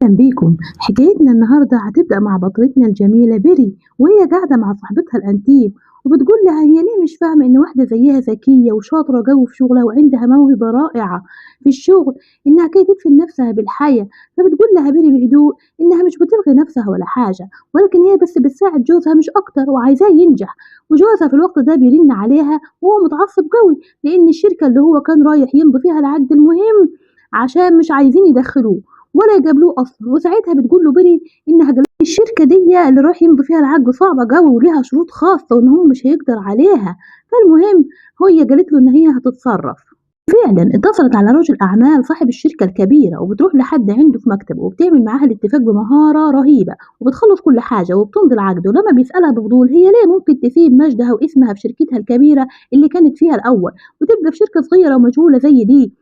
أهلا بيكم. حكايتنا النهاردة هتبدأ مع بطلتنا الجميلة بيري وهي قاعدة مع صاحبتها الأنتيم، وبتقول لها هي ليه مش فاهمة إن واحدة زيها ذكية وشاطرة جو في شغلها وعندها موهبة رائعة في الشغل إنها كي تدفن نفسها بالحياة. فبتقول لها بيري بهدوء إنها مش بتلغي نفسها ولا حاجة، ولكن هي بس بتساعد جوزها مش أكتر وعايزاه ينجح. وجوزها في الوقت ده بيرن عليها وهو متعصب قوي لأن الشركة اللي هو كان رايح يمضي فيها العقد المهم عشان مش عايزين يدخلوه ولا يجابلوه أصلًا. وساعتها بتقول له بيري إنها الشركة ديّة اللي رايح يمضي فيها العقد صعبة أوي وليها شروط خاصة وإن هو مش هيقدر عليها. فالمهم هي قالت له إن هي هتتصرّف. فعلًا اتصلت على رجل أعمال صاحب الشركة الكبيرة وبتروح لحد عنده في مكتبه وبتعمل معاه الاتفاق بمهارة رهيبة وبتخلص كل حاجة وبتمضي العقد. ولما بيسألها بفضول هي ليه ممكن تسيب مجدها واسمها في شركتها الكبيرة اللي كانت فيها الأول وتبقى في شركة صغيرة ومجهولة زي دي،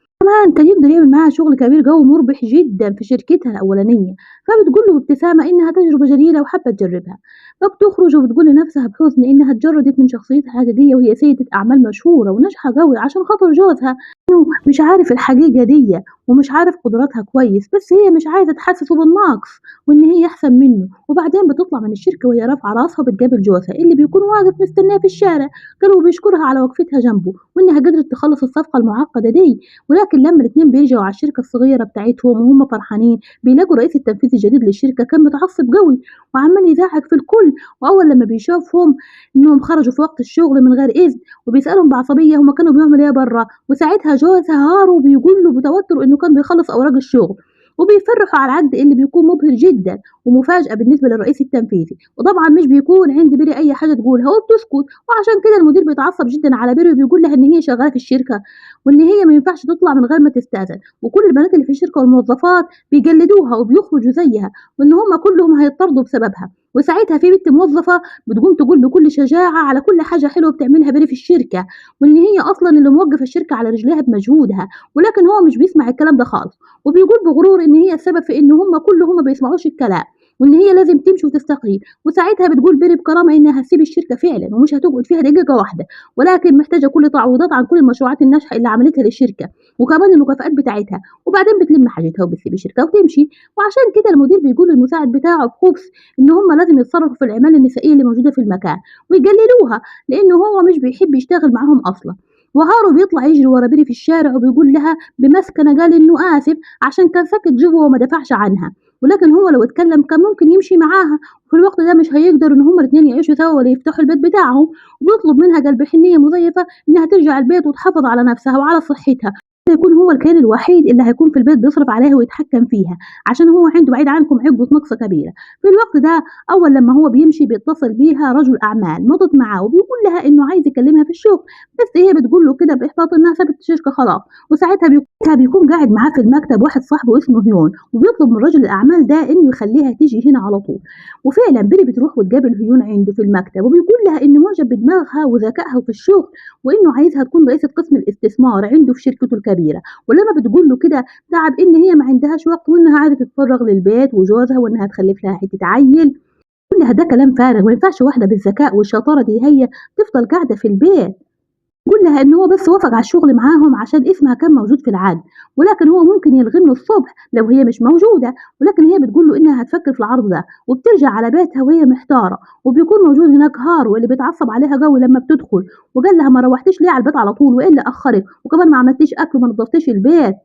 كان يقدر يعمل معاها شغل كبير جو مربح جدًا في شركتها الأولانية. فبتقول له بابتسامة إنها تجربة جديدة وحابة تجربها. فبتخرج وبتقول لنفسها بحزن إنها اتجردت من شخصيتها الحقيقية وهي سيدة أعمال مشهورة وناجحة أوي عشان خاطر جوزها إنه مش عارف الحقيقة ديّة ومش عارف قدراتها كويس، بس هي مش عايزة تحسسه بالنقص وإن هي أحسن منه. وبعدين بتطلع من الشركة وهي رافعة راسها وبتقابل جوزها اللي بيكون واقف مستناها في الشارع، وبيشكرها على وقفتها جنبه وإنها قدرت تخلص الصفقة المعقدة دي. ولكن لما الاتنين بيرجعوا على الشركة الصغيرة بتاعتهم وهم فرحانين بيلاقوا الرئيس التنفيذي الجديد للشركة كان متعصب قوي وعمال يزعق في الكل. وأول لما بيشوفهم إنهم خرجوا في وقت الشغل من غير إذن وبيسألهم بعصبية هما كانوا بيعملوا إيه بره. وساعتها جوزها هار وبيقول له بتوتر إنه كان بيخلص أوراق الشغل وبيفرحوا على العقد اللي بيكون مبهر جدا ومفاجأة بالنسبة للرئيس التنفيذي. وطبعا مش بيكون عند بيري أي حاجة تقولها وبتسكت. وعشان كده المدير بيتعصب جدا على بيري وبيقول لها إن هي شغالة في الشركة وإن هي ما ينفعش تطلع من غير ما تستأذن، وكل البنات اللي في الشركة والموظفات بيجلدوها وبيخرجوا زيها وإن هم كلهم هيطردوا بسببها. وساعتها في بنت موظفة بتقوم تقول بكل شجاعة على كل حاجة حلوة بتعملها بيري في الشركة وإن هي أصلا اللي موقفة الشركة على رجليها بمجهودها. ولكن هو مش بيسمع الكلام ده خالص وبيقول بغرور إن هي السبب في إن هم كلهم ما بيسمعوش الكلام وإن هي لازم تمشي وتستقيل. وساعتها بتقول بيري بكرامة إنها هتسيب الشركة فعلا ومش هتقعد فيها دقيقة واحدة، ولكن محتاجة كل تعويضات عن كل المشروعات الناجحة اللي عملتها للشركة وكمان المكافآت بتاعتها. وبعدين بتلم حاجتها وبتسيب الشركة وتمشي. وعشان كده المدير بيقول للمساعد بتاعه بخبث إن هم لازم يتصرفوا في العمالة النسائية اللي موجودة في المكان ويقللوها لأنه هو مش بيحب يشتغل معاهم أصلا. وهارو بيطلع يجري ورا بيري في الشارع وبيقول لها بمسكنة قال إنه آسف عشان كان ساكت جوه وما دفعش عنها، ولكن هو لو اتكلم كان ممكن يمشي معاها وفي الوقت ده مش هيقدروا إن هما الاتنين يعيشوا سوا ولا يفتحوا البيت بتاعهم. وبيطلب منها قال بحنية مزيفة إنها ترجع البيت وتحافظ على نفسها وعلى صحتها، يكون هو الكيان الوحيد اللي هيكون في البيت بيصرف عليها ويتحكم فيها عشان هو عنده بعيد عنكم عقدة نقص كبيرة. في الوقت ده أول لما هو بيمشي بيتصل بيها رجل أعمال مضت معاه وبيقول لها إنه عايز يكلمها في الشغل، بس هي بتقول له كده بإحباط إنها سابت الشركة خلاص. وساعتها بيكون قاعد معاه في المكتب واحد صاحبه اسمه هيون وبيطلب من رجل الأعمال ده إنه يخليها تيجي هنا على طول. وفعلا بيري بتروح وتقابل هيون عنده في المكتب وبيقول لها إنه معجب بدماغها وذكائها في الشغل وإنه عايزها تكون رئيسة قسم الاستثمار عنده في شركته الكبيرة. ولما بتقول له كده تعب إن هي ما عندهاش وقت وإنها عايزة تتفرغ للبيت وجوزها وإنها تخلف لها حتة عيل. بيقول لها ده كلام فارغ، ما ينفعش واحدة بالذكاء والشطارة دي هي تفضل قاعدة في البيت. قُل لها إن هو بس وافق على الشغل معاهم عشان اسمها كان موجود في العقد، ولكن هو ممكن يلغيه من الصبح لو هي مش موجودة. ولكن هي بتقول له إنها هتفكر في العرض ده وبترجع على بيتها وهي محتارة. وبيكون موجود هناك هارو اللي بيتعصب عليها قوي لما بتدخل وقال لها ما روحتيش ليه على البيت على طول وإيه اللي أخرك وكمان ما عملتيش أكل وما نضفتيش البيت.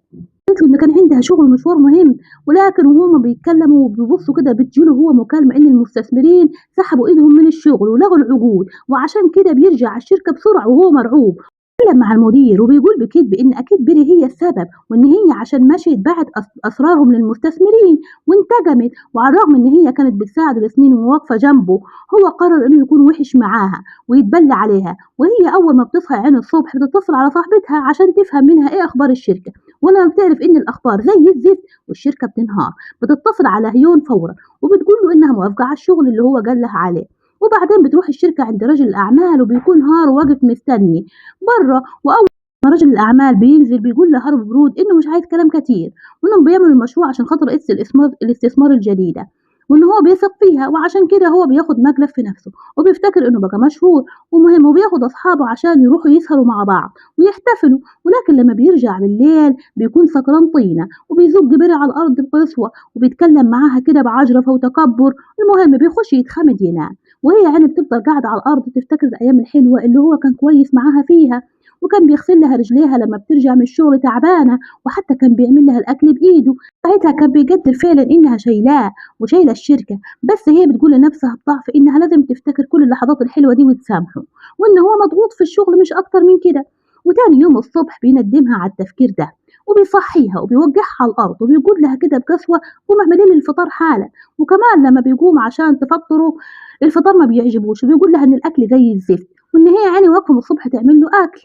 قالت له إن كان عندها شغل ومشوار مهم. ولكن وهما بيتكلموا وبيبصوا كده بتجيله هو مكالمة إن المستثمرين سحبوا إيدهم من الشغل ولغوا العقود وعشان كده بيرجع على الشركة بسرعة وهو مرعوب. اتكلم مع المدير وبيقول بكذب إن أكيد بيري هي السبب وإن هي عشان مشيت باعت أسرارهم للمستثمرين وانتقمت. وعلى الرغم إن هي كانت بتساعده لسنين وواقفة جنبه هو قرر إنه يكون وحش معاها ويتبلى عليها. وهي أول ما بتصحى عين الصبح بتتصل على صاحبتها عشان تفهم منها إيه أخبار الشركة. ولما بتعرف إن الأخبار زي الزفت والشركة بتنهار بتتصل على هيون فورا وبتقول له إنها موافقة على الشغل اللي هو قال لها عليه. وبعدين بتروح الشركة عند رجل الأعمال وبيكون هارو واقف مستني برّه. وأول ما رجل الأعمال بينزل بيقول لهارو ببرود إنه مش عايز كلام كتير وإنهم بيعملوا المشروع عشان خاطر رئيسة الاستثمار الجديدة. وإن هو بيثق فيها، وعشان كده هو بياخد مقلب في نفسه وبيفتكر إنه بقى مشهور ومهم، وبياخد أصحابه عشان يروحوا يسهروا مع بعض ويحتفلوا. ولكن لما بيرجع بالليل بيكون سكران طينة وبيزق بيري على الأرض بقسوة وبيتكلم معاها كده بعجرفة وتكبر. المهم بيخش يتخمد ينام، وهي يعني بتفضل قاعدة على الأرض تفتكر الأيام الحلوة اللي هو كان كويس معاها فيها، وكان بيغسل لها رجليها لما بترجع من الشغل تعبانة، وحتى كان بيعمل لها الأكل بإيده. ساعتها كان بيقدر فعلا إنها شايلاه وشايلة الشركة، بس هي بتقول لنفسها بضعف إنها لازم تفتكر كل اللحظات الحلوة دي وتسامحه، وإن هو مضغوط في الشغل مش أكتر من كده. وتاني يوم الصبح بيندمها على التفكير ده وبيصحيها وبيوجعها على الأرض وبيقول لها كده بقسوة قوم اعملي لي الفطار حالا. وكمان لما بيقوم عشان تفطره الفطار ما بيعجبوش، وبيقول لها إن الأكل زي الزفت، وإن هي يعني واقفة من الصبح تعمل له أكل.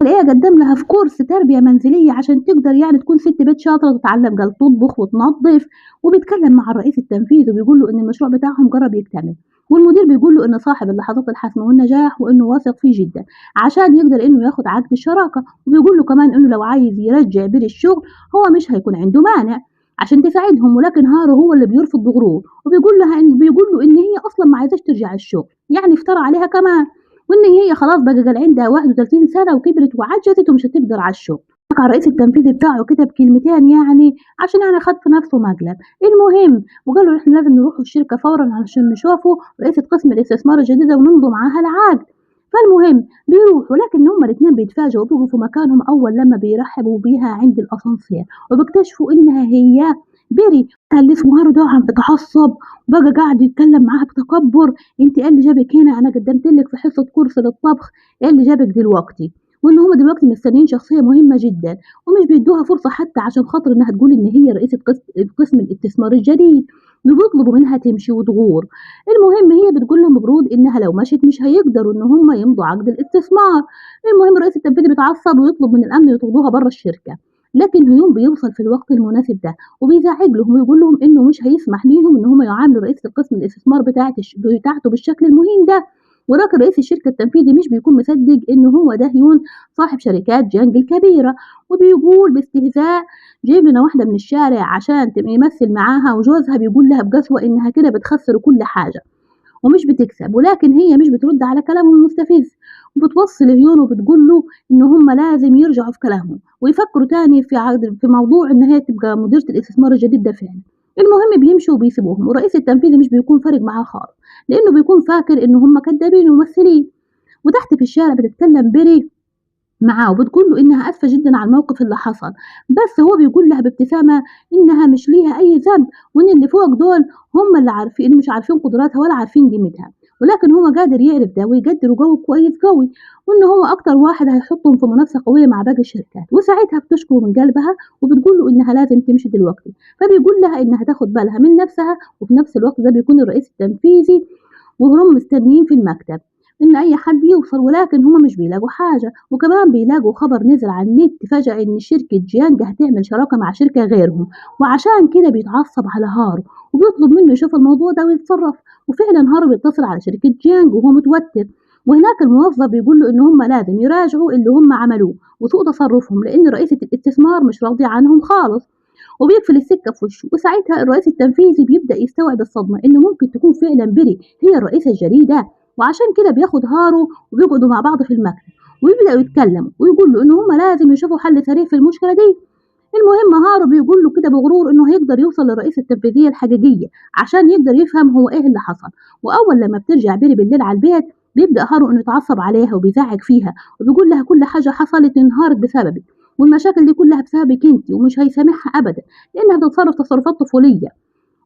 تلاقيها قدّم لها في كورس تربية منزلية عشان تقدر يعني تكون ست بيت شاطرة وتتعلم قال تطبخ وتنظف. وبيتكلم مع الرئيس التنفيذي وبيقول له إن المشروع بتاعهم قرب يكتمل، والمدير بيقول له إنه صاحب اللحظات الحاسمة والنجاح وإنه واثق فيه جدًا عشان يقدر إنه ياخد عقد الشراكة. وبيقول له كمان إنه لو عايز يرجّع بير الشغل هو مش هيكون عنده مانع عشان تساعدهم، ولكن هارو هو اللي بيرفض بغرور وبيقول له إن هي أصلًا ما عايزاش ترجع الشغل، يعني افترى عليها كمان، وإن هي خلاص بقى قال عندها 31 سنة وكبرت وعجزت ومش هتقدر على الشغل. حكى على الرئيس التنفيذي بتاعه كده بكلمتين يعني عشان يعني خد في نفسه مقلب. المهم وقال له إحنا لازم نروح الشركة فورا علشان نشوفوا رئيسة قسم الاستثمار الجديدة ونمضوا معاها العقد. فالمهم بيروحوا، لكن هما الاتنين بيتفاجئوا وبيقوا في مكانهم أول لما بيرحبوا بيها عند الأسانسير، وبيكتشفوا إنها هي بيري اللي اسمه هارو ده عم بتعصب وبقى قاعد يتكلم معاها بتكبر. انت ايه اللي جابك هنا؟ انا قدمت لك في حصه كورس للطبخ، ايه اللي جابك دلوقتي؟ وان هم دلوقتي مستنيين شخصيه مهمه جدا ومش بيدوها فرصه حتى عشان خاطر انها تقول ان هي رئيسه قسم الاستثمار الجديد، وبيطلبوا منها تمشي وتغور. المهم هي بتقول لهم ببرود انها لو مشت مش هيقدروا ان هم يمضوا عقد الاستثمار. المهم الرئيس التنفيذي بيتعصب ويطلب من الامن يطردوها بره الشركه، لكن هيوم بيوصل في الوقت المناسب ده وبيزعج لهم ويقول لهم انه مش هيسمح ليهم ان هم يعاملوا رئيس القسم الاستثمار بتاعته بالشكل المهين ده. ولكن رئيس الشركه التنفيذي مش بيكون مصدق ان هو ده هيون صاحب شركات جانج الكبيره، وبيقول باستهزاء جايب لنا واحده من الشارع عشان تبقى يمثل معاها، وجوزها بيقول لها بقسوه انها كده بتخسر كل حاجه ومش بتكسب، ولكن هي مش بترد على كلامه المستفز، وبتوصل هيون وبتقول له إن هم لازم يرجعوا في كلامهم ويفكروا تاني في موضوع إن هي تبقى مديرة الاستثمار الجديد ده فعلا. المهم بيمشوا وبيسيبوهم، والرئيس التنفيذي مش بيكون فارق معاه خالص لأنه بيكون فاكر إن هم كدابين وممثلين. وتحت في الشارع بتتكلم بيري معاه وبتقول له إنها آسفة جدًا على الموقف اللي حصل، بس هو بيقول لها بابتسامة إنها مش ليها أي ذنب، وإن اللي فوق دول هم اللي عارفين مش عارفين قدراتها ولا عارفين قيمتها، ولكن هو قادر يعرف ده ويقدّر جو كويس قوي، وإن هو أكتر واحد هيحطهم في منافسة قوية مع باقي الشركات. وساعتها بتشكره من قلبها وبتقول له إنها لازم تمشي دلوقتي، فبيقول لها إنها تاخد بالها من نفسها، وفي نفس الوقت ده بيكون الرئيس التنفيذي وهم مستنيين في المكتب إن أي حد يوصل، ولكن هما مش بيلاقوا حاجة. وكمان ببيلاقوا خبر نزل على النت فجأة إن شركة جيانج هتعمل شراكة مع شركة غيرهم، وعشان كده بيتعصب على هارو وبيطلب منه يشوف الموضوع ده ويتصرف. وفعلا هارو بيتصل على شركة جيانج وهو متوتر، وهناك الموظف بيقول له إن هما لازم يراجعوا اللي هما عملوه وسوء تصرفهم لأن رئيسة الاستثمار مش راضية عنهم خالص، وبيقفل السكة في وشه. وساعتها الرئيس التنفيذي بيبدأ يستوعب الصدمة إنه ممكن تكون فعلا بيري هي الرئيسة الجديدة، وعشان كده بياخد هارو وبيقعدوا مع بعض في المكتب ويبدأوا يتكلموا ويقول له إن هما لازم يشوفوا حل سريع في المشكلة دي. المهم هارو بيقول له كده بغرور إنه هيقدر يوصل للرئيسة التنفيذية الحقيقية عشان يقدر يفهم هو إيه اللي حصل. وأول لما بترجع بيري بالليل على البيت بيبدأ هارو إنه يتعصب عليها وبيزعق فيها وبيقول لها كل حاجة حصلت انهارت بسببك، والمشاكل دي كلها بسببك انت، ومش هيسامحها أبدا لأنها بتتصرف تصرفات طفولية،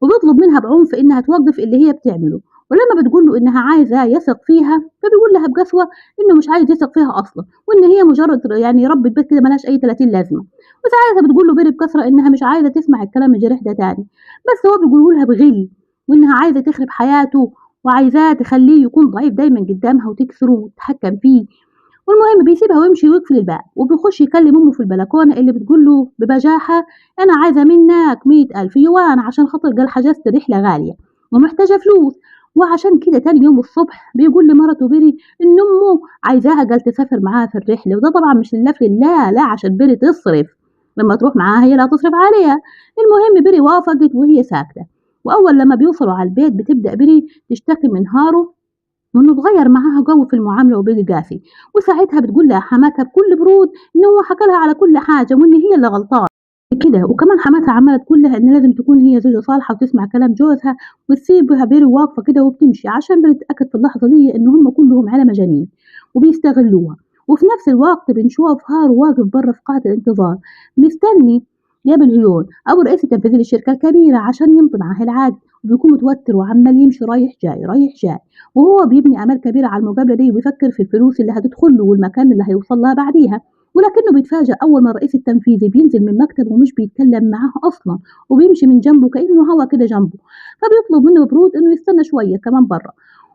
وبيطلب منها بعنف إنها توقف اللي هي بتعمله. ولما بتقول له إنها عايزة يثق فيها فبيقول لها بقسوة إنه مش عايز يثق فيها أصلا، وإن هي مجرد يعني ربة بيت كده ملهاش أي 30 لازمة. وساعتها بتقول له بيري بكثرة إنها مش عايزة تسمع الكلام الجريح ده تاني، بس هو بيقوله لها بغل وإنها عايزة تخرب حياته وعايزاه تخليه يكون ضعيف دايما قدامها وتكسره وتتحكم فيه. والمهم بيسيبها ويمشي ويقفل الباب وبيخش يكلم أمه في البلكونة اللي بتقول له ببجاحة أنا عايزة منك 100,000 يوان عشان خاطر قال حجزت رحلة غالية ومحتاجة فلوس. وعشان كده تاني يوم الصبح بيقول لمرته بيري إن أمه عايزاها قال تسافر معاها في الرحلة، وده طبعا مش لله في الله، لا عشان بيري تصرف، لما تروح معاها هي لا تصرف عليها. المهم بيري وافقت وهي ساكتة، وأول لما بيوصلوا على البيت بتبدأ بيري تشتكي من هارو وإنه اتغير معاها جو في المعاملة وبقي قاسي، وساعتها بتقول لها حماتها بكل برود إن هو حكى لها على كل حاجة وإن هي اللي غلطانة كده. وكمان حماتها عمالة تقول لها إن لازم تكون هي زوجة صالحة وتسمع كلام جوزها وتسيبها بيري واقفة كده وبتمشي، عشان بتتأكد في اللحظة دي إن هم كلهم عيلة مجانين وبيستغلوها. وفي نفس الوقت بنشوف هارو واقف بره في قاعة الانتظار مستني جاب الهيون أو الرئيس التنفيذي للشركة الكبيرة عشان يمضي معاه العقد، وبيكون متوتر وعمال يمشي رايح جاي رايح جاي، وهو بيبني آمال كبيرة على المقابلة دي وبيفكر في الفلوس اللي هتدخل له والمكان اللي هيوصل لها بعديها. ولكنه بيتفاجأ أول ما الرئيس التنفيذي بينزل من مكتبه ومش بيتكلم معاه أصلا، وبيمشي من جنبه كأنه هوا كده جنبه، فبيطلب منه ببرود إنه يستنى شوية كمان بره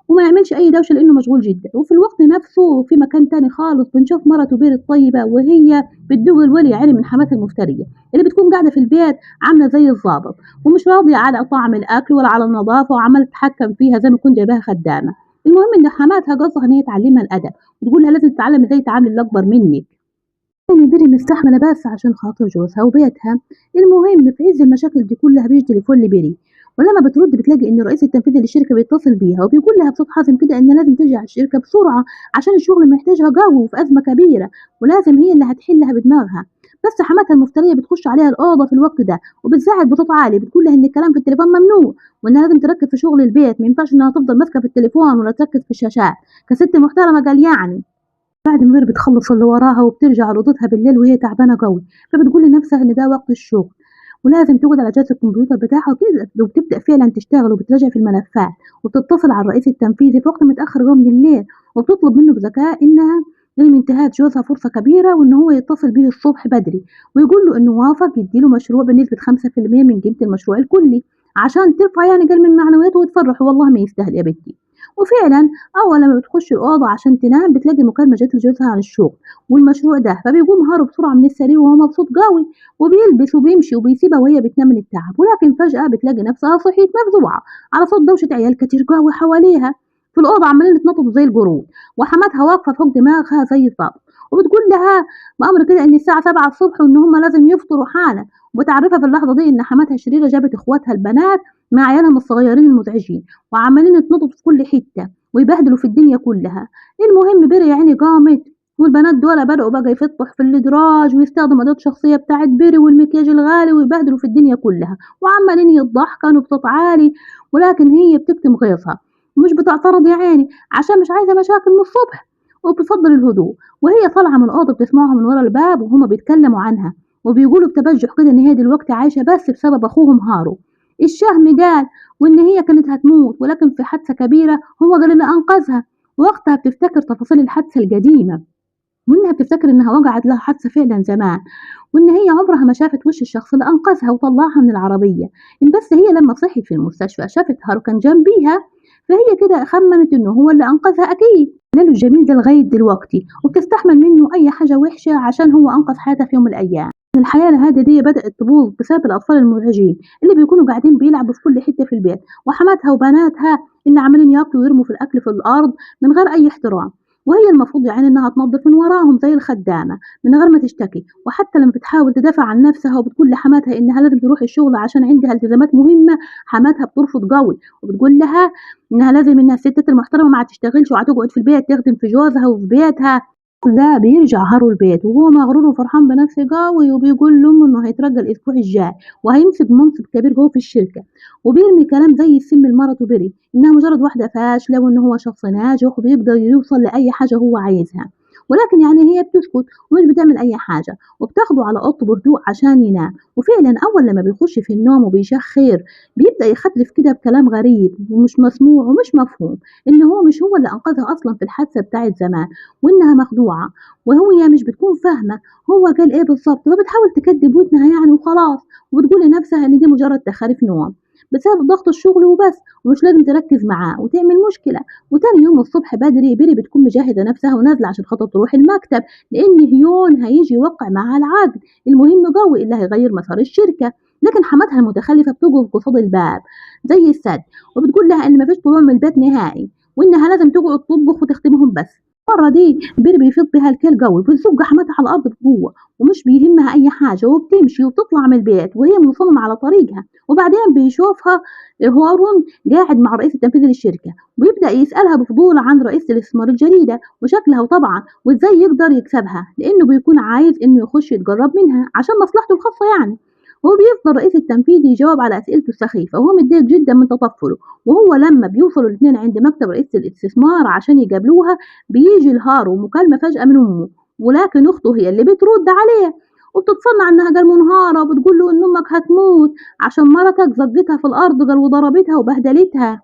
وما يعملش أي دوشة لأنه مشغول جدا. وفي الوقت نفسه في مكان تاني خالص بنشوف مرته بير الطيبة وهي بتدوق الولي يعني من حماتها المفترية اللي بتكون قاعدة في البيت عاملة زي الضابط ومش راضية على طعم الأكل ولا على النظافة وعمالة تتحكم فيها زي ما تكون جايباها خدامة. المهم إن حماتها قصدها إن هي تعلمها الأدب وتقول لها لازم تتعلمي ازاي تعاملي اللي أكبر منك، يعني بيري مستحملة بس عشان خاطر جوزها وبيتها. المهم في عز المشاكل دي كلها بيجي تليفون لبيري، ولما بترد بتلاقي ان الرئيس التنفيذي للشركة بيتصل بيها وبيقول لها بصوت حازم كده ان لازم ترجع الشركة بسرعة عشان الشغل محتاجها جو وفي أزمة كبيرة ولازم هي اللي هتحلها بدماغها. بس حماتها المفترية بتخش عليها الأوضة في الوقت ده وبتزعق بصوت عالي بتقول لها ان الكلام في التليفون ممنوع وانها لازم تركز في شغل البيت، ما ينفعش انها تفضل ماسكة في التليفون ولا تركز في الشاشات كست محترمة قال يعني. بعد ما هي بتخلص اللي وراها وبترجع لأوضتها بالليل وهي تعبانة قوي، فبتقول لنفسها إن ده وقت الشغل ولازم تقعد على جهاز الكمبيوتر بتاعها وبتبدأ فعلا تشتغل وبتراجع في الملفات وبتتصل على الرئيس التنفيذي في وقت متأخر قوي من الليل وبتطلب منه بذكاء إنها لازم انتهاء جوزها فرصة كبيرة وإن هو يتصل بيه الصبح بدري ويقول له إنه وافق يديله مشروع بنسبة 5% من قيمة المشروع الكلي عشان ترفع يعني قل من معنوياته وتفرح والله ما يستاهل يا بنتي. وفعلا أول لما بتخش الأوضة عشان تنام بتلاقي مكالمة جت لجوزها عن الشغل والمشروع ده، فبيقوم هارب بسرعة من السرير وهو مبسوط قوي وبيلبس وبيمشي وبيسيبها وهي بتنام من التعب، ولكن فجأة بتلاقي نفسها صحيت مفزوعة على صوت دوشة عيال كتير قوي حواليها في الأوضة عمالين يتنططوا زي القرود، وحماتها واقفة فوق دماغها زي الضبط وبتقول لها بأمر كده إن الساعة 7 الصبح وإن هما لازم يفطروا حالا، وبتعرفها في اللحظة دي إن حماتها الشريرة جابت إخواتها البنات مع عيالهم الصغيرين المزعجين وعمالين يتنططوا في كل حتة ويبهدلوا في الدنيا كلها. المهم بيري يعني قامت والبنات دول بدأوا بقى يفتحوا في الإدراج ويستخدموا أداة الشخصية بتاعت بيري والمكياج الغالي ويبهدلوا في الدنيا كلها وعمالين يضحكوا بصوت عالي، ولكن هي بتكتم غيظها ومش بتعترض يا عيني عشان مش عايزة مشاكل من الصبح وبتفضل الهدوء. وهي طالعة من الأوضة بتسمعهم من ورا الباب وهما بيتكلموا عنها وبيقولوا بتبجح كده إن هي دلوقتي عايشة بس بسبب أخوهم هارو. الشهم قال وإن هي كانت هتموت ولكن في حادثة كبيرة هو قال اللي أنقذها، وقتها بتفتكر تفاصيل الحادثة القديمة وإنها بتفتكر إنها وقعت لها حادثة فعلا زمان وإن هي عمرها ما شافت وش الشخص اللي أنقذها وطلعها من العربية، إن بس هي لما صحيت في المستشفى شافت هارو كان جنبيها فهي كده خمنت إنه هو اللي أنقذها أكيد. لاله الجميل ده لغاية دلوقتي وبتستحمل منه أي حاجة وحشة عشان هو أنقذ حياتها في يوم من الأيام. الحياة الهادية دي بدأت تبوظ بسبب الأطفال المزعجين اللي بيكونوا قاعدين بيلعبوا في كل حتة في البيت وحماتها وبناتها اللي عمالين ياكلوا ويرموا في الأكل في الأرض من غير أي احترام، وهي المفروض يعني إنها تنظف من وراهم زي الخدامة من غير ما تشتكي. وحتى لما بتحاول تدافع عن نفسها وبتقول لحماتها إنها لازم تروح الشغل عشان عندها التزامات مهمة، حماتها بترفض قوي وبتقول لها إنها لازم إنها الستات المحترمة ما تشتغلش وهتقعد في البيت تخدم في جوزها وفي بيتها. لا بيرجع هارو البيت وهو مغرور وفرحان بنفسه قوي وبيقول لأمه إنه هيترقى الأسبوع الجاي وهيمسك منصب كبير جوه في الشركة، وبيرمي كلام زي السم لمرته بيري إنها مجرد واحدة فاشلة وإن هو شخص ناجح وبيقدر يوصل لأي حاجة هو عايزها. ولكن يعني هي بتسكت ومش بتعمل أي حاجة وبتاخده على أوضته بهدوء عشان ينام. وفعلا أول لما بيخش في النوم وبيشخ خير بيبدأ يخلف كده بكلام غريب ومش مسموع ومش مفهوم إن هو مش هو اللي أنقذها أصلا في الحادثة بتاعت زمان وإنها مخدوعة، وهي مش بتكون فاهمة هو قال إيه بالظبط فبتحاول تكدب ودنها يعني وخلاص وبتقول لنفسها إن دي مجرد تخاريف نوم بسبب ضغط الشغل وبس ومش لازم تركز معاه وتعمل مشكلة. وتاني يوم الصبح بدري بيري بتكون مجهزة نفسها ونازلة عشان خاطر تروح المكتب لأن هيون هيجي يوقع معاها العقد المهم قوي اللي هيغير مسار الشركة، لكن حماتها المتخلفة بتقف قصاد الباب زي السد وبتقول لها إن مفيش طلوع من البيت نهائي وإنها لازم تقعد تطبخ وتخدمهم بس. المرة دي بيري بيفيض بيها الكيل قوي، بتزق حماتها على الأرض بقوة ومش بيهمها أي حاجة، وبتمشي وبتطلع من البيت وهي مصممة على طريقها. وبعدين بيشوفها هارون قاعد مع الرئيس التنفيذي للشركة، ويبدأ يسألها بفضول عن رئيسة الاستثمار الجديدة وشكلها وطبعا وإزاي يقدر يكسبها، لأنه بيكون عايز إنه يخش يتقرب منها عشان مصلحته الخاصة يعني. هو بيفضل الرئيس التنفيذي يجاوب على أسئلته السخيفة وهو متضايق جدا من تطفله. وهو لما بيوصلوا الاتنين عند مكتب رئيسة الاستثمار عشان يقابلوها، بيجي لهارو مكالمة فجأة من أمه، ولكن أخته هي اللي بترد عليه وبتتصنع إنها قال منهارة، وبتقول له إن أمك هتموت عشان مرتك زقتها في الأرض قال وضربتها وبهدلتها.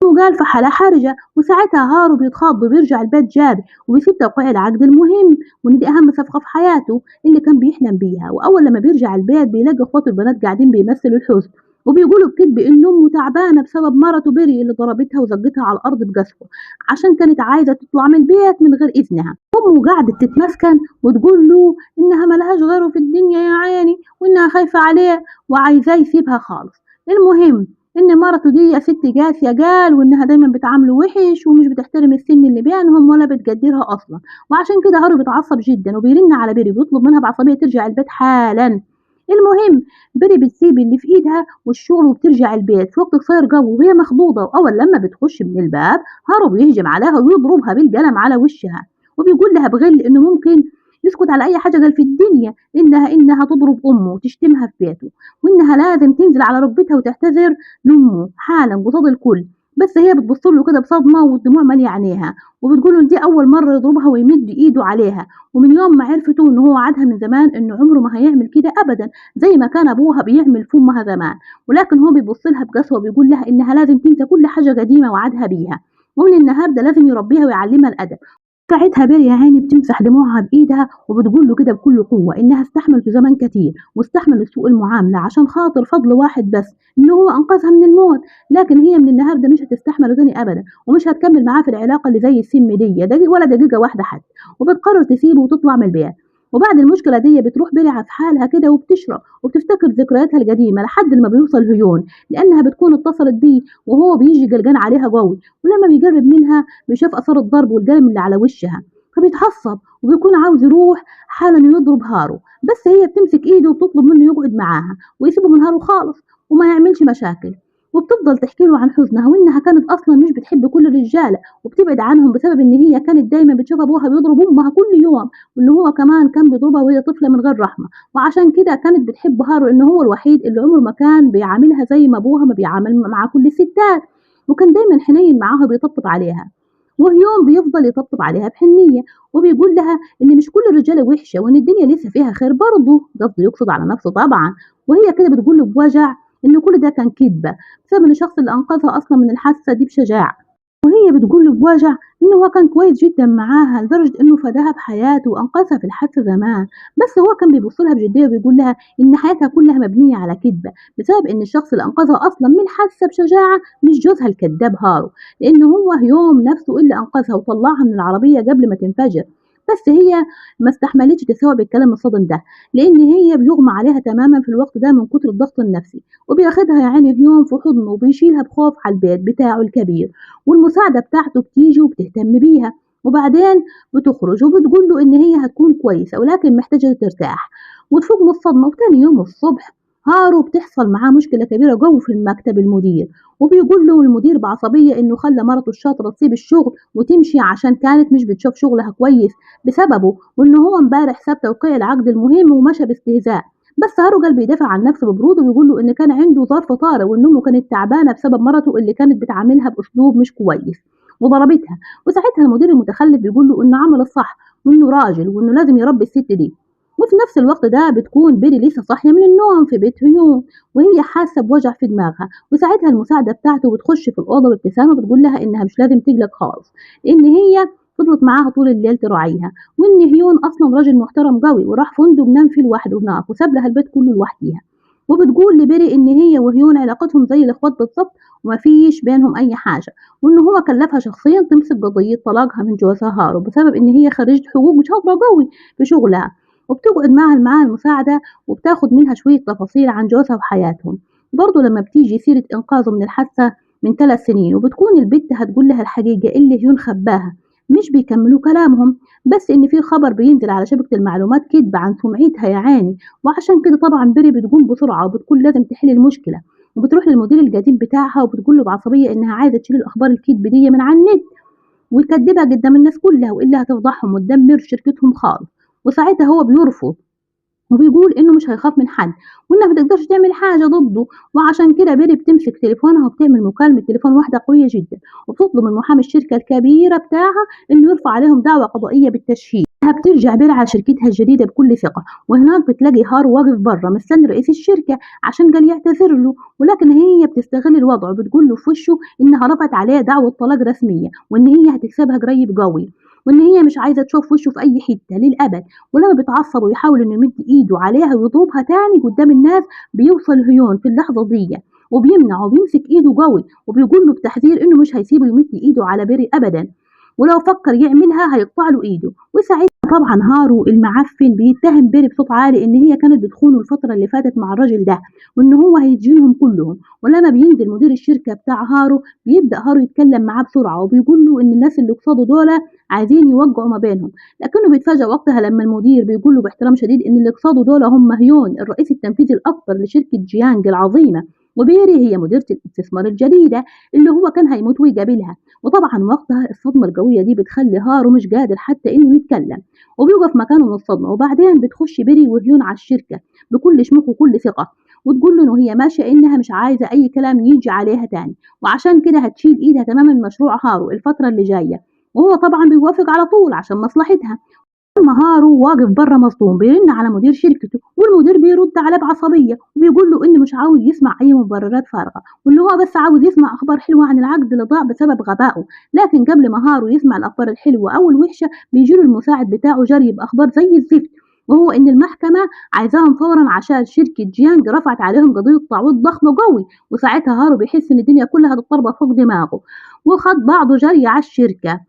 وقال في حالة حرجة. وساعتها هارو بيتخض وبيرجع البيت جاري وبيسيب توقيع العقد المهم، وإن دي أهم صفقة في حياته اللي كان بيحلم بيها. وأول لما بيرجع البيت بيلاقي إخواته البنات قاعدين بيمثلوا الحزن وبيقولوا بكذب إن أمه تعبانة بسبب مرته بيري اللي ضربتها وزقتها على الأرض بقسوة عشان كانت عايزة تطلع من البيت من غير إذنها. أمه قعدت تتمسكن وتقول له إنها ملهاش غيره في الدنيا يا عيني، وإنها خايفة عليه وعايزاه يسيبها خالص. المهم إن مرته دي يا ستي قاسية قال، وإنها دايما بتعامله وحش ومش بتحترم السن اللي بينهم ولا بتقدرها أصلا. وعشان كده هارو بيتعصب جدا وبيرن على بيري وبيطلب منها بعصبية ترجع البيت حالا. المهم بيري بتسيب اللي في ايدها والشغل وبترجع البيت في وقت قصير قوي وهي مخضوضة. وأول لما بتخش من الباب هارو بيهجم عليها ويضربها بالقلم على وشها، وبيقول لها بغل إنه ممكن يسكت على أي حاجة قال في الدنيا إنها تضرب أمه وتشتمها في بيته، وإنها لازم تنزل على ركبتها وتعتذر لأمه حالا قصاد الكل. بس هي بتبص له كده بصدمة والدموع مالية عينيها، وبتقول له دي أول مرة يضربها ويمد إيده عليها، ومن يوم ما عرفته إن هو وعدها من زمان إنه عمره ما هيعمل كده أبدا زي ما كان أبوها بيعمل في أمها زمان. ولكن هو بيبص لها بقسوة وبيقول لها إنها لازم تنسى كل حاجة قديمة وعدها بيها، ومن النهاردة لازم يربيها ويعلمها الأدب. ساعتها بيري يا عيني بتمسح دموعها بإيدها وبتقول له كده بكل قوة إنها استحملت زمان كتير واستحملت سوء المعاملة عشان خاطر فضل واحد بس إنه هو أنقذها من الموت، لكن هي من النهاردة مش هتستحمله تاني أبدا ومش هتكمل معاه في العلاقة اللي زي السم دي دقيقة ولا دقيقة واحدة حتى. وبتقرر تسيبه وتطلع من البيت. وبعد المشكلة دي بتروح بيري في حالها كده وبتشرب وبتفتكر ذكرياتها القديمة لحد ما بيوصل هيون، لأنها بتكون اتصلت بيه وهو بيجي قلقان عليها قوي. ولما بيقرب منها بيشوف آثار الضرب والقلم اللي على وشها، فبيتعصب وبيكون عاوز يروح حالا يضرب هارو. بس هي بتمسك ايده وبتطلب منه يقعد معاها ويسيبه من هارو خالص وما يعملش مشاكل. وبتفضل تحكي له عن حزنها وانها كانت اصلا مش بتحب كل الرجاله وبتبعد عنهم بسبب ان هي كانت دايما بتشوف ابوها بيضرب امها كل يوم، وان هو كمان كان بيضربها وهي طفله من غير رحمه. وعشان كده كانت بتحب هارو ان هو الوحيد اللي عمره ما كان بيعاملها زي ما ابوها ما بيعامل مع كل الستات، وكان دايما حنين معاها وبيطبطب عليها. وهيوم بيفضل يطبطب عليها بحنية وبيقول لها إن مش كل الرجالة وحشة وإن الدنيا لسه فيها خير برضه، قصده يقصد على نفسه طبعا. وهي كده بتقول له بوجع إن كل ده كان كذبة بسبب إن الشخص اللي أنقذها أصلا من الحادثة دي بشجاعة. وهي بتقول له بوجع إنه هو كان كويس جدا معاها لدرجة إنه فداها بحياته وأنقذها في الحادثة زمان، بس هو كان بيبص لها بجدية وبيقول لها إن حياتها كلها مبنية على كذبة بسبب إن الشخص اللي أنقذها أصلا من حادثة بشجاعة مش جوزها الكذاب هارو، لأن هو يوم نفسه اللي أنقذها وطلعها من العربية قبل ما تنفجر. بس هي ما استحملتش تستوعب الكلام الصادم ده، لأن هي بيغمى عليها تماما في الوقت ده من كتر الضغط النفسي. وبياخدها يا عيني هيوم في حضنه وبيشيلها بخوف على البيت بتاعه الكبير، والمساعدة بتاعته بتيجي وبتهتم بيها. وبعدين بتخرج وبتقول له إن هي هتكون كويسة ولكن محتاجة ترتاح وتفوق من الصدمة. وتاني يوم الصبح هارو بتحصل معاه مشكلة كبيرة جوه في المكتب المدير، وبيقول له المدير بعصبية إنه خلى مرته الشاطرة تسيب الشغل وتمشي عشان كانت مش بتشوف شغلها كويس بسببه، وإنه هو امبارح ساب توقيع العقد المهم ومشى باستهزاء. بس هارو قال بيدافع عن نفسه ببرود وبيقول له إن كان عنده ظرف طارئ وإن أمه كانت تعبانة بسبب مرته اللي كانت بتعاملها بأسلوب مش كويس وضربتها. وساعتها المدير المتخلف بيقول له إنه عمل الصح وإنه راجل وإنه لازم يربي الست دي. وفي نفس الوقت ده بتكون بيري لسه صاحية من النوم في بيت هيون وهي حاسة بوجع في دماغها، وساعتها المساعدة بتاعته بتخش في الأوضة بابتسامة بتقول لها إنها مش لازم تقلق خالص لأن هي فضلت معاها طول الليل تراعيها، وإن هيون أصلا راجل محترم قوي وراح فندق نام فيه لوحده هناك وساب لها البيت كله لوحديها. وبتقول لبيري إن هي وهيون علاقتهم زي الإخوات بالظبط ومفيش بينهم أي حاجة، وإن هو كلفها شخصيا تمسك قضية طلاقها من جوزها هارو بسبب إن هي خريجة حقوق وشاطرة قوي في شغلها. وبتقعد معاها المساعدة وبتاخد منها شوية تفاصيل عن جوزها وحياتهم. برضه لما بتيجي سيرة إنقاذه من الحادثة من 3 سنين وبتكون البت هتقول لها الحقيقة اللي هيون خباها مش بيكملوا كلامهم، بس إن في خبر بينزل على شبكة المعلومات كدب عن سمعتها يا عيني. وعشان كده طبعا بيري بتقوم بسرعة وبتقول لازم تحل المشكلة، وبتروح للمدير القديم بتاعها وبتقول له بعصبية إنها عايزة تشيل الأخبار الكدب دي من على النت ويكدبها قدام الناس كلها، وإلا هتفضحهم وتدمر شركتهم خالص. وساعتها هو بيرفض وبيقول إنه مش هيخاف من حد وإنها ما تقدرش تعمل حاجة ضده. وعشان كده بيري بتمسك تليفونها وبتعمل مكالمة تليفون واحدة قوية جدا، وبتطلب من محامي الشركة الكبيرة بتاعها إنه يرفع عليهم دعوى قضائية بالتشهير. بترجع بيري على شركتها الجديدة بكل ثقة، وهناك بتلاقي هارو واقف بره مستني رئيس الشركة عشان قال يعتذر له، ولكن هي بتستغل الوضع وبتقول له في وشه إنها رفعت عليه دعوة طلاق رسمية وإن هي هتكسبها قريب قوي، وإن هي مش عايزة تشوف وشه في أي حتة للأبد. ولما بيتعصب ويحاول إنه يمد إيده عليها ويضربها تاني قدام الناس بيوصل هيون في اللحظة دي وبيمنع وبيمسك إيده قوي وبيقول له بتحذير إنه مش هيسيبه يمد إيده على بيري أبدا، ولو فكر يعملها هيقطع له إيده. وساعتها طبعا هارو المعفن بيتهم بيري بصوت عالي إن هي كانت بتخونه الفترة اللي فاتت مع الراجل ده وإن هو هيسجنهم كلهم. ولما بينزل مدير الشركة بتاع هارو بيبدأ هارو يتكلم معاه بسرعة وبيقول له إن الناس اللي قصاده دول عايزين يوقعوا ما بينهم، لكنه بيتفاجأ وقتها لما المدير بيقول له باحترام شديد إن اللي قصاده دول هم هيون الرئيس التنفيذي الأكبر لشركة جيانج العظيمة، وبيري هي مديرة الاستثمار الجديدة اللي هو كان هيموت ويقابلها. وطبعا وقتها الصدمة القوية دي بتخلي هارو مش قادر حتى إنه يتكلم وبيوقف مكانه من الصدمة. وبعدين بتخش بيري وهيون على الشركة بكل شموخ وكل ثقة وتقول له إنه هي ماشية إنها مش عايزة أي كلام يجي عليها تاني، وعشان كده هتشيل إيدها تماما من مشروع هارو الفترة اللي جاية. وهو طبعا بيوافق على طول عشان مصلحتها. هارو واقف بره مصدوم بيرن على مدير شركته، والمدير بيرد عليه بعصبية وبيقول له إنه مش عاوز يسمع أي مبررات فارغة وإن هو بس عاوز يسمع أخبار حلوة عن العقد اللي ضاع بسبب غبائه. لكن قبل ما هارو يسمع الأخبار الحلوة أو الوحشة بيجيله المساعد بتاعه جري بأخبار زي الزفت، وهو إن المحكمة عايزاهم فورا عشان شركة جيانج رفعت عليهم قضية تعويض ضخمة قوي. وساعتها هارو بيحس إن الدنيا كلها هتتطربق فوق دماغه وخد بعضه جري على الشركة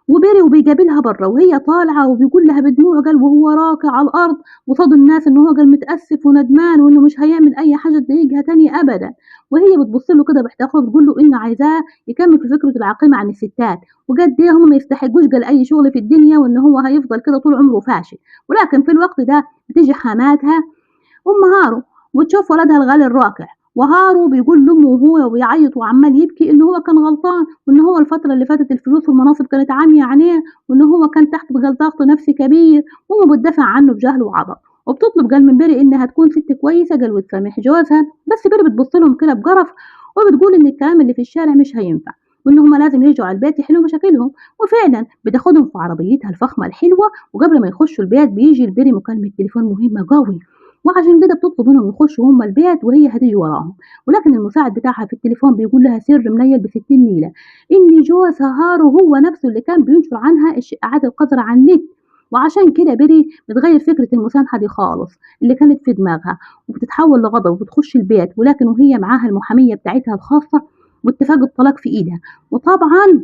وبيري وبيقابلها بره وهي طالعة وبيقول لها بدموع قلب وهو راكع على الأرض وصاد الناس إن هو قال متأسف وندمان وإنه مش هيعمل أي حاجة تضايقها تاني أبدا. وهي بتبص له كده باحتقار وتقول له إن عايزاه يكمل في فكرة العقيمة عن الستات وقد إيه هم ما يستحقوش قال أي شغل في الدنيا وإن هو هيفضل كده طول عمره فاشل. ولكن في الوقت ده بتيجي حماتها أم هارو وتشوف ولدها الغالي الراكع، وهارو بيقول لأمه وهو بيعيط وعمال يبكي إن هو كان غلطان وإن هو الفترة اللي فاتت الفلوس والمناصب كانت عامية عينيه وإن هو كان تحت ضغط نفسي كبير، وأمه بتدافع عنه بجهل وعبط وبتطلب قال من بيري إنها تكون ست كويسة قال وتسامح جوزها. بس بيري بتبص لهم كده بجرف وبتقول إن الكلام اللي في الشارع مش هينفع وإن هما لازم يرجعوا على البيت يحلوا مشاكلهم. وفعلا بتاخدهم في عربيتها الفخمة الحلوة، وقبل ما يخشوا البيت بيجي لبيري مكالمة تليفون مهمة قوي وعشان كده بتطلب منهم يخشوا هما البيت وهي هتيجي وراهم. ولكن المساعد بتاعها في التليفون بيقول لها سر منيل بستين نيلة إن جوزها هارو هو نفسه اللي كان بينشر عنها الشائعات القذرة على النت. وعشان كده بيري بتغير فكرة المسامحة دي خالص اللي كانت في دماغها وبتتحول لغضب وبتخش البيت، ولكن وهي معاها المحامية بتاعتها الخاصة واتفاق الطلاق في إيدها. وطبعا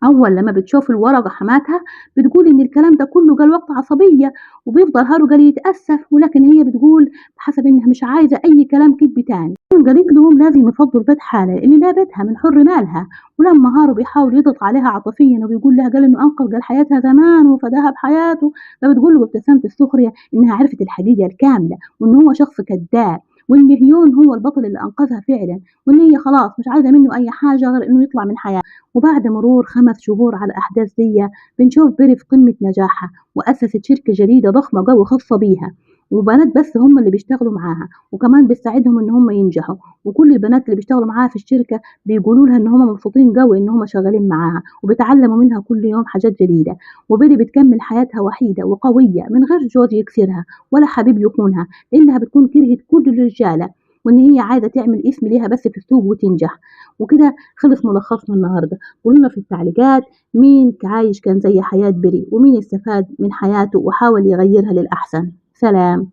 أول لما بتشوف الورقة حماتها بتقول إن الكلام ده كله جه وقت عصبية وبيفضل هارو قال يتأسف، ولكن هي بتقول بحسب إنها مش عايزة أي كلام كدب تاني. قالت لهم لازم يفضوا البيت حالا اللي لا بيتها من حر مالها. ولما هارو بيحاول يضغط عليها عاطفيا وبيقول لها قال إنه أنقذ قال حياتها زمان وفداها بحياته، فبتقول له بابتسامة السخرية إنها عرفت الحقيقة الكاملة وإن هو شخص كذاب وإن هيون هو البطل اللي أنقذها فعلا وإن هي خلاص مش عايزة منه أي حاجة غير إنه يطلع من حياتها. وبعد مرور 5 شهور على الأحداث دي بنشوف بيري في قمة نجاحها وأسست شركة جديدة ضخمة قوي خاصة بيها، وبنات بس هم اللي بيشتغلوا معاها وكمان بتساعدهم إن هم ينجحوا، وكل البنات اللي بيشتغلوا معاها في الشركة بيقولوا لها إن هم مبسوطين قوي إن هم شغالين معاها وبيتعلموا منها كل يوم حاجات جديدة. وبيري بتكمل حياتها وحيدة وقوية من غير جوز يكسرها ولا حبيب يخونها لأنها بتكون كرهت كل الرجالة وإن هي عايزة تعمل اسم ليها بس في السوق وتنجح. وكده خلص ملخصنا النهارده. قولوا في التعليقات مين عايش كان زي حياة بيري ومين استفاد من حياته وحاول يغيرها للأحسن. سلام.